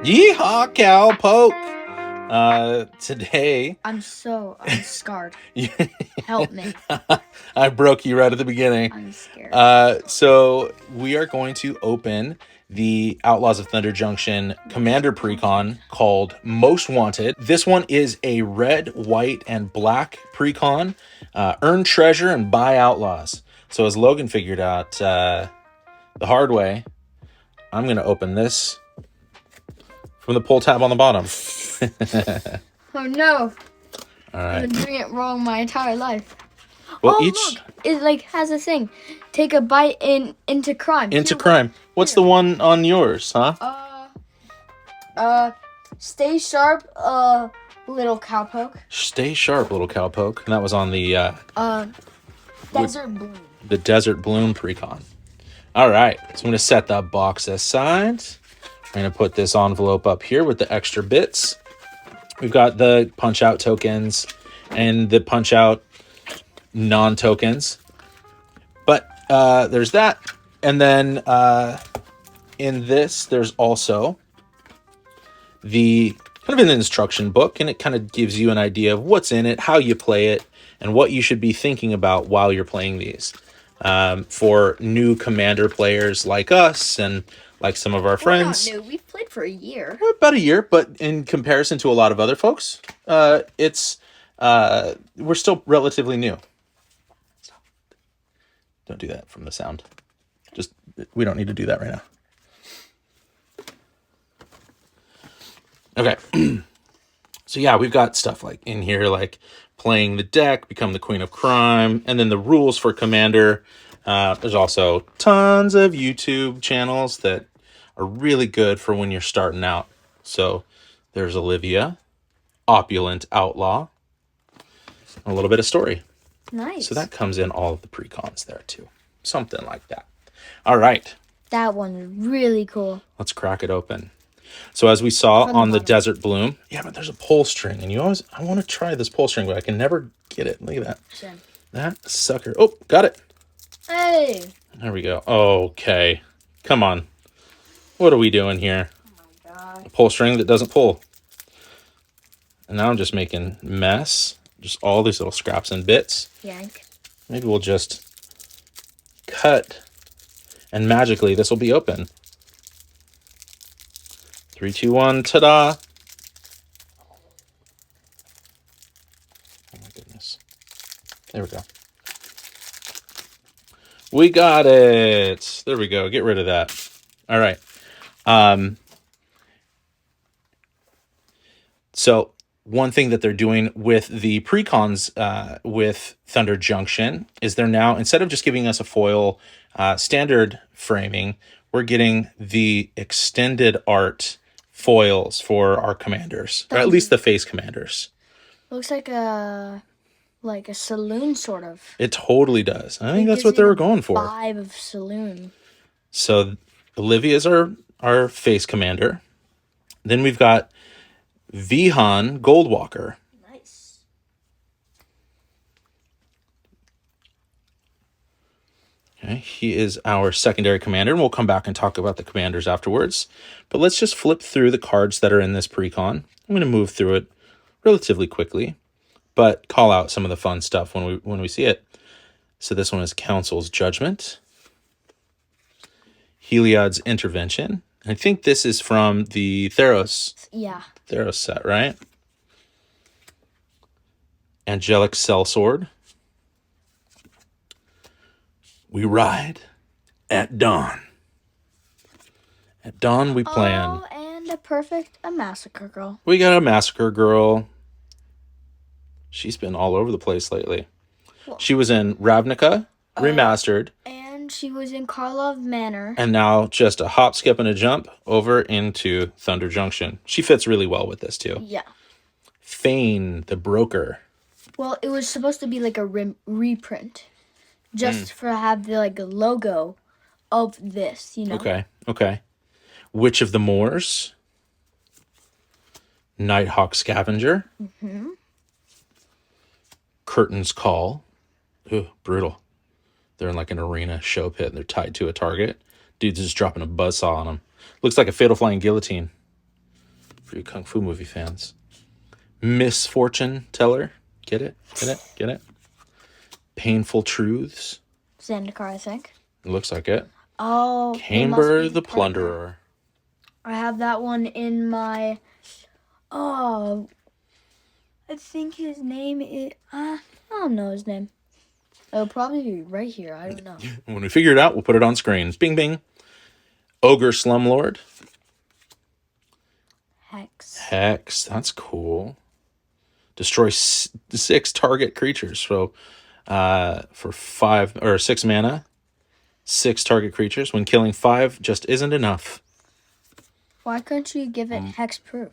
Yeehaw, cowpoke! Today, I'm scarred. Help me. I broke you right at the beginning. I'm scared. So we are going to open the Outlaws of Thunder Junction Commander Precon called Most Wanted. This one is a red, white, and black precon. Earn treasure and buy Outlaws. So as Logan figured out the hard way, I'm going to open this from the pull tab on the bottom. Oh no! All I've right. been doing it wrong my entire life. Well, Look! It has a thing. Take a bite into crime. Into crime. What's the one on yours, huh? Stay sharp, little cowpoke. Stay sharp, little cowpoke. And that was on the Desert bloom. the Desert Bloom precon. All right, so I'm going to set that box aside. I'm going to put this envelope up here with the extra bits. We've got the punch out tokens and the punch out non-tokens. But there's that. And then in this, there's also the kind of an instruction book, and it kind of gives you an idea of what's in it, how you play it, and what you should be thinking about while you're playing these. For new Commander players like us and like some of our friends. We're not new. We've played for a year. About a year, but in comparison to a lot of other folks, we're still relatively new. Stop. Don't do that from the sound. We don't need to do that right now. Okay. So yeah, we've got stuff like in here, like playing the deck, become the Queen of Crime, and then the rules for Commander. There's also tons of YouTube channels that are really good for when you're starting out. So there's Olivia, Opulent Outlaw, a little bit of story. Nice. So that comes in all of the precons there too. Something like that. All right. That one's really cool. Let's crack it open. So as we saw on the Desert Bloom, yeah, but there's a pull string, and I want to try this pull string, but I can never get it. Look at that. Sure. That sucker. Oh, got it. Hey. There we go. Okay. Come on. What are we doing here? Oh my god. A pull string that doesn't pull. And now I'm just making mess. Just all these little scraps and bits. Yank. Maybe we'll just cut, and magically this will be open. 3, 2, 1, ta-da! Oh my goodness. There we go. We got it. There we go. Get rid of that. All right. So one thing that they're doing with the precons with Thunder Junction is they're now, instead of just giving us a foil standard framing, we're getting the extended art foils for our commanders, or at least the face commanders. Looks like a saloon, sort of. It totally does. I think that's what they were going for. Vibe of saloon. So Olivia's our face commander. Then we've got Vihan Goldwalker. Nice. Okay, he is our secondary commander, and we'll come back and talk about the commanders afterwards. But let's just flip through the cards that are in this precon. I'm going to move through it relatively quickly, but call out some of the fun stuff when we see it. So this one is Council's Judgment, Heliod's Intervention. I think this is from the Theros. Yeah. Theros set, right? Angelic Sellsword. We ride at dawn. At dawn we plan. Oh, and a massacre girl. We got a massacre girl. She's been all over the place lately. Well, she was in Ravnica Remastered. And she was in Karlov Manor. And now just a hop, skip, and a jump over into Thunder Junction. She fits really well with this too. Yeah. Fane, the broker. Well, it was supposed to be like a reprint. Just for have the logo of this, Okay. Witch of the Moors. Nighthawk Scavenger. Mm-hmm. Curtain's Call. Ooh, brutal. They're in like an arena show pit and they're tied to a target. Dude's just dropping a buzzsaw on them. Looks like a Fatal Flying Guillotine. For you Kung Fu movie fans. Misfortune Teller. Get it? Get it? Get it? Painful Truths. Zendikar, I think. It looks like it. Oh, Camber the Plunderer. I have that one in my... Oh, I think his name is... I don't know his name. It'll probably be right here. I don't know. When we figure it out, we'll put it on screen. Bing, bing. Ogre Slumlord. Hex. That's cool. Destroy 6 target creatures. So for 5 or 6 mana, 6 target creatures. When killing 5 just isn't enough. Why couldn't you give it hexproof?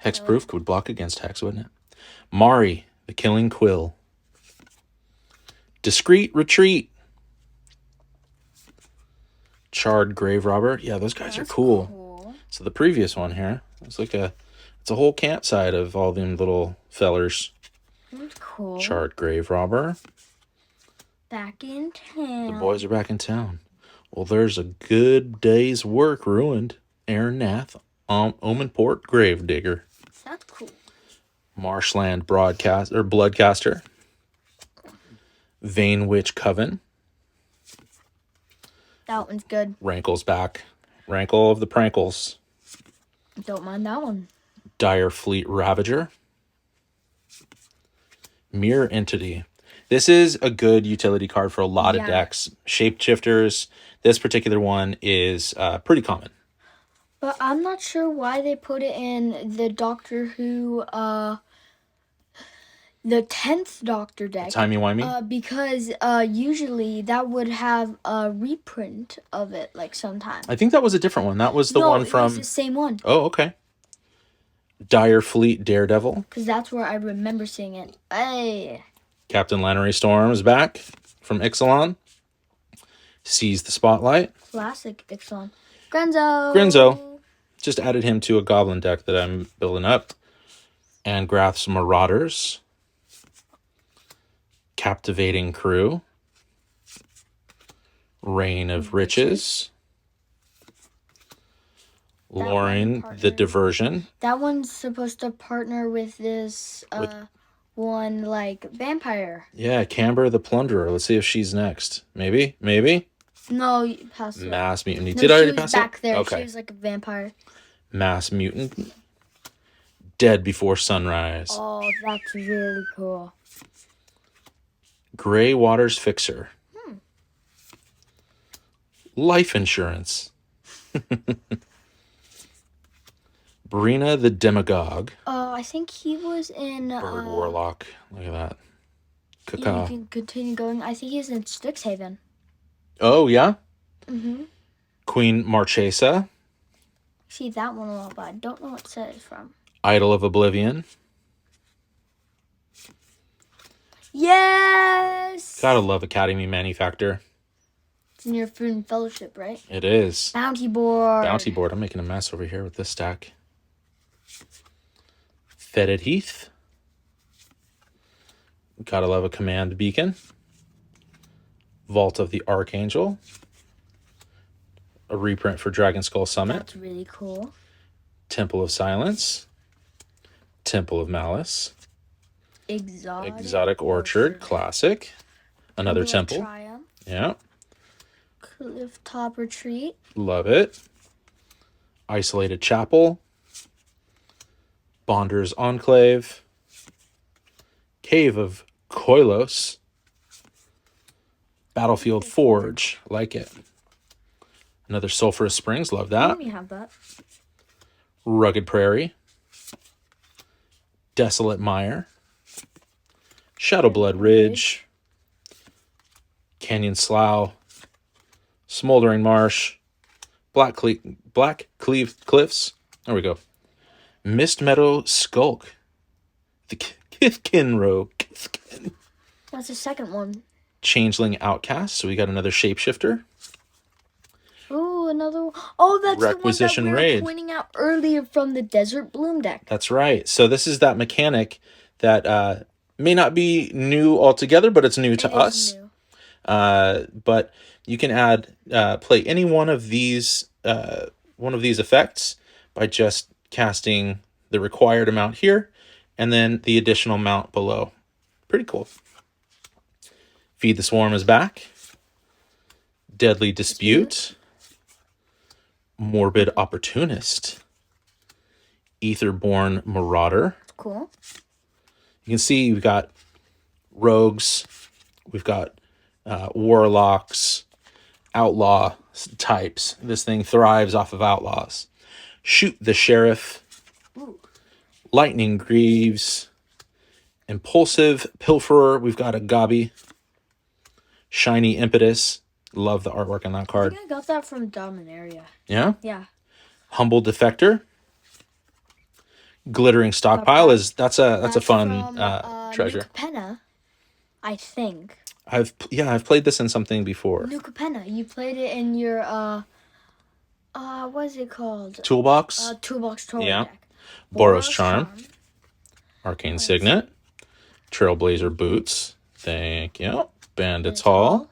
Hexproof would block against hex, wouldn't it? Mari, the Killing Quill. Discreet Retreat. Charred Grave Robber. Yeah, those guys are cool. So the previous one here, it's a whole campsite of all them little fellers. That's cool. Charred Grave Robber. Back in town. The boys are back in town. Well, there's a good day's work ruined. Aaron Nath, Omenport Gravedigger. That's cool. Marshland Bloodcaster. Vane Witch Coven. That one's good. Rankle's back. Rankle of the Prankles. Don't mind that one. Dire Fleet Ravager. Mirror Entity. This is a good utility card for a lot of decks. Shapeshifters. This particular one is pretty common. But I'm not sure why they put it in the Doctor Who, the 10th Doctor deck. Timey-wimey? Because usually that would have a reprint of it, like, sometime. I think that was a different one. That was the one from... No, it's the same one. Oh, okay. Dire Fleet Daredevil. Because that's where I remember seeing it. Hey. Captain Lannery Storm is back from Ixalan. Seize the Spotlight. Classic Ixalan. Grenzo. Just added him to a goblin deck that I'm building up. And Grath's Marauders. Captivating Crew. Reign of Riches. Lauren the Diversion. That one's supposed to partner with this one, like, vampire. Yeah, Camber the Plunderer. Let's see if she's next. Maybe? No, you passed it. Mass Mutant. No, Did I already pass it? back there. Okay. She was like a vampire. Mass Mutant. Dead Before Sunrise. Oh, that's really cool. Grey Waters Fixer. Life Insurance. Brina the Demagogue. I think he was in... Bird Warlock. Look at that. You can continue going. I think he's in Strixhaven. Oh, yeah? Mm-hmm. Queen Marchesa. See that one a lot, but I don't know what set it's from. Idol of Oblivion. Yes! Gotta love Academy Manufactor. It's in your Food and Fellowship, right? It is. Bounty board. Bounty board. I'm making a mess over here with this stack. Fetid Heath. Gotta love a Command Beacon. Vault of the Archangel. A reprint for Dragon Skull Summit. That's really cool. Temple of Silence. Temple of Malice. Exotic Orchard. Classic. Another temple. Triumph. Yeah. Clifftop Retreat. Love it. Isolated Chapel. Bonder's Enclave. Cave of Koilos. Battlefield Forge. Like it. Another Sulphurous Springs. Love that. Let me have that. Rugged Prairie. Desolate Mire. Shadowblood Ridge. Canyon Slough. Smoldering Marsh. Black Cleave Cliffs. There we go. Mist Meadow Skulk. The Kithkin Rogue. That's the second one. Changeling Outcast. So we got another Shapeshifter. Oh, another one. Oh, that's Requisition the one that we Raid. were pointing out earlier from the Desert Bloom deck. That's right. So this is that mechanic that may not be new altogether, but it's new to us. New. But you can add play any one of these effects, by just casting the required amount here and then the additional amount below. Pretty cool. Feed the Swarm is back. Deadly Dispute. Morbid Opportunist. Aetherborn Marauder. Cool. You can see we've got rogues, we've got warlocks, outlaw types. This thing thrives off of outlaws. Shoot the Sheriff. Ooh. Lightning Greaves. Impulsive Pilferer. We've got a Gabi. Shiny Impetus. Love the artwork on that I card. think I got that from Dominaria. Yeah? Yeah. Humble Defector. Glittering Stockpile is that's a fun from, treasure. Nuka Penna, I think. I've played this in something before. Nuka Penna. You played it in your what is it called? Toolbox. Toolbox Toy Yeah. deck. Boros Charm. Arcane Signet. Trailblazer Boots. Thank you. Bandit's Hall.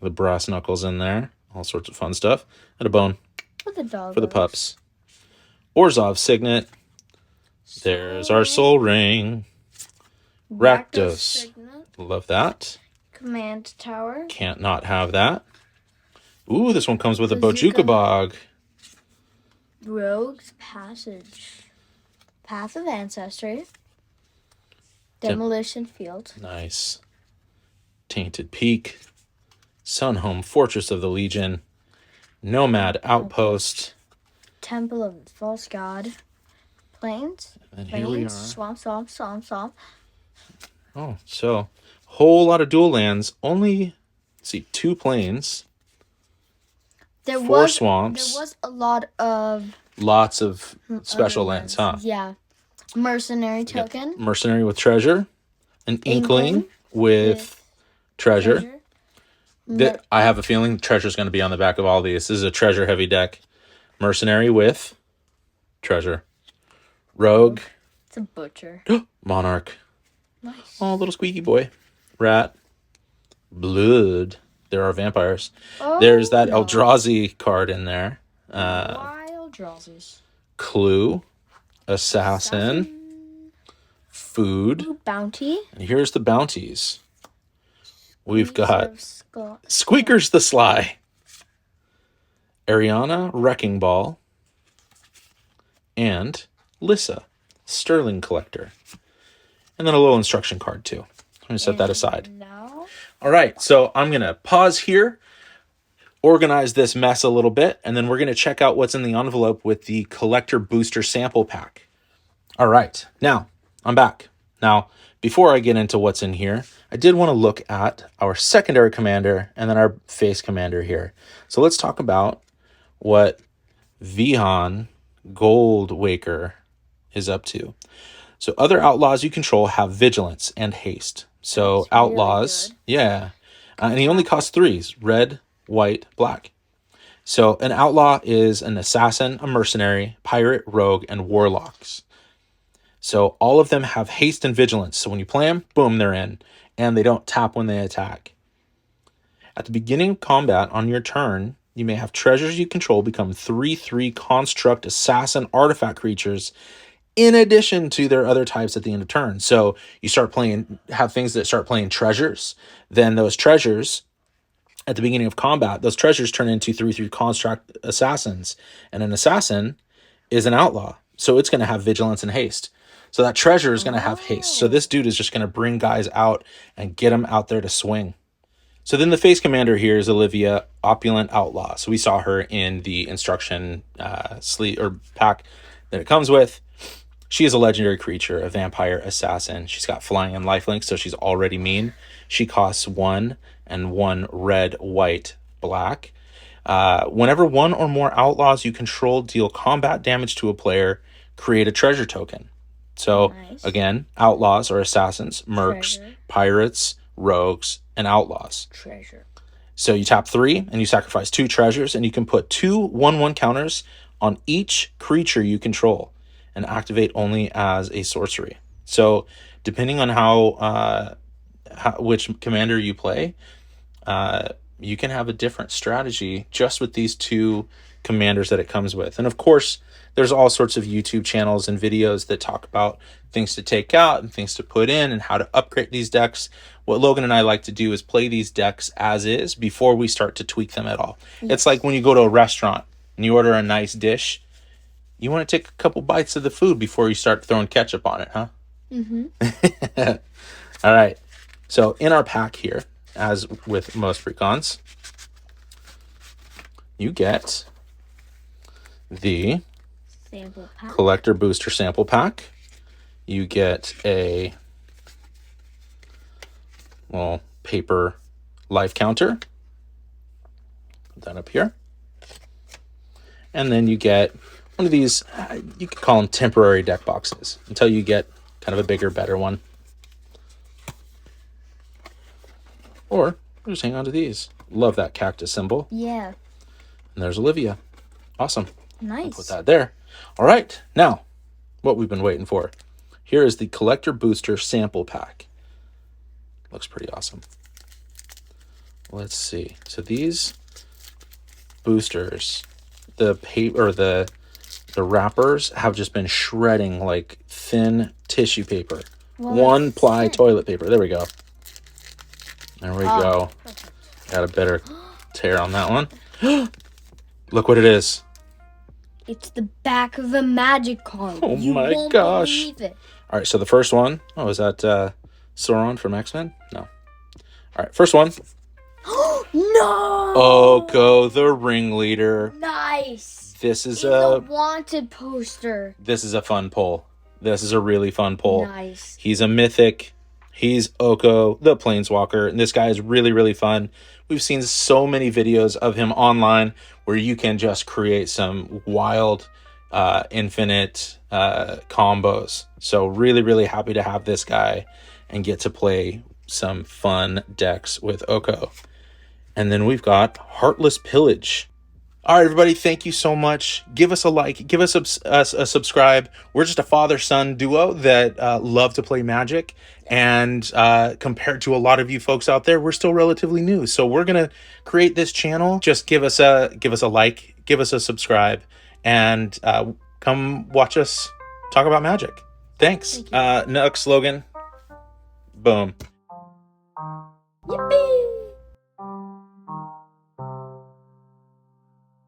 The brass knuckles in there. All sorts of fun stuff. And a bone For the dog. for the pups. Orzhov Signet. There's our Soul Ring. Rakdos. Signet. Love that. Command Tower. Can't not have that. Ooh, this one comes with a Bazooka. Bojuka Bog. Rogue's Passage. Path of Ancestry. Demolition Field. Nice. Tainted Peak. Sunhome Fortress of the Legion. Nomad Outpost. Temple of the False God. Plains. And here we are. Swamp. Oh, so whole lot of dual lands. Only, let's see, 2 plains. There 4 was swamps. There was a lot of Lots of special other lands, huh? ones. Yeah. Mercenary token. Mercenary with treasure. An Inkling with treasure. I have a feeling treasure's going to be on the back of all these. This is a treasure-heavy deck. Mercenary with treasure. Rogue. It's a butcher. Monarch. Nice. Oh, little squeaky boy. Rat. Blood. There are vampires. Oh, There's that no. Eldrazi card in there. Wild Drawsies. Clue. Assassin. Food. Ooh, Bounty. And here's the bounties. We've got Scott. Squeakers the Sly. Ariana Wrecking Ball. And Lissa, Sterling Collector. And then a little instruction card too. I'm going to set that aside. Now. All right, so I'm going to pause here, organize this mess a little bit, and then we're going to check out what's in the envelope with the Collector Booster Sample Pack. All right, now I'm back. Now, before I get into what's in here, I did want to look at our secondary commander and then our face commander here. So let's talk about what Vihan Goldwaker is up to. So other outlaws you control have vigilance and haste. So That's really outlaws, good. yeah. And he only costs 3s, red, white, black. So an outlaw is an assassin, a mercenary, pirate, rogue, and warlocks. So all of them have haste and vigilance. So when you play them, boom, they're in. And they don't tap when they attack. At the beginning of combat on your turn, you may have treasures you control become 3/3 construct assassin artifact creatures in addition to their other types at the end of turn. So you have things that start playing treasures. Then those treasures, at the beginning of combat, those treasures turn into 3/3 construct assassins. And an assassin is an outlaw. So it's going to have vigilance and haste. So that treasure is going to have haste. So this dude is just going to bring guys out and get them out there to swing. So then the face commander here is Olivia, Opulent Outlaw. So we saw her in the instruction pack that it comes with. She is a legendary creature, a vampire assassin. She's got flying and lifelink, so she's already mean. She costs 1 and 1 red, white, black. Whenever one or more outlaws you control deal combat damage to a player, create a treasure token. So Nice. again, outlaws or assassins, mercs, Treasure. pirates, rogues, and outlaws. Treasure. So you tap 3 and you sacrifice 2 treasures, and you can put 2 1/1 counters on each creature you control and activate only as a sorcery. So depending on which commander you play, you can have a different strategy just with these 2 commanders that it comes with. And of course, there's all sorts of YouTube channels and videos that talk about things to take out and things to put in and how to upgrade these decks. What Logan and I like to do is play these decks as is before we start to tweak them at all. Yes. It's like when you go to a restaurant and you order a nice dish, you want to take a couple bites of the food before you start throwing ketchup on it, huh? Mm-hmm. All right. So in our pack here, as with most precons, you get the sample pack. Collector Booster Sample Pack. You get a little paper life counter. Put that up here. And then you get one of these, you could call them temporary deck boxes until you get kind of a bigger, better one. Or just hang on to these. Love that cactus symbol. Yeah. And there's Olivia. Awesome. Nice. I'll put that there. All right. Now, what we've been waiting for. Here is the Collector Booster Sample Pack. Looks pretty awesome. Let's see. So these boosters, the paper or the wrappers have just been shredding like thin tissue paper. Well, 1-ply toilet paper. There we go. There we go. Perfect. Got a better tear on that one. Look what it is. It's the back of a magic card. Oh you my won't gosh. Believe it. All right, so the first one. Oh, is that Sauron from X-Men? No. All right, first one. No! Oko, the ringleader. Nice. This is a wanted poster. This is a fun pull. This is a really fun pull. Nice. He's a mythic. He's Oko, the Planeswalker, and this guy is really, really fun. We've seen so many videos of him online where you can just create some wild, infinite combos. So really, really happy to have this guy and get to play some fun decks with Oko. And then we've got Heartless Pillage. All right, everybody, thank you so much. Give us a like. Give us a subscribe. We're just a father-son duo that love to play Magic. And compared to a lot of you folks out there, we're still relatively new. So we're going to create this channel. Just give us a like, give us a subscribe, and come watch us talk about Magic. Thanks. Nux, Logan. Boom. Yippee!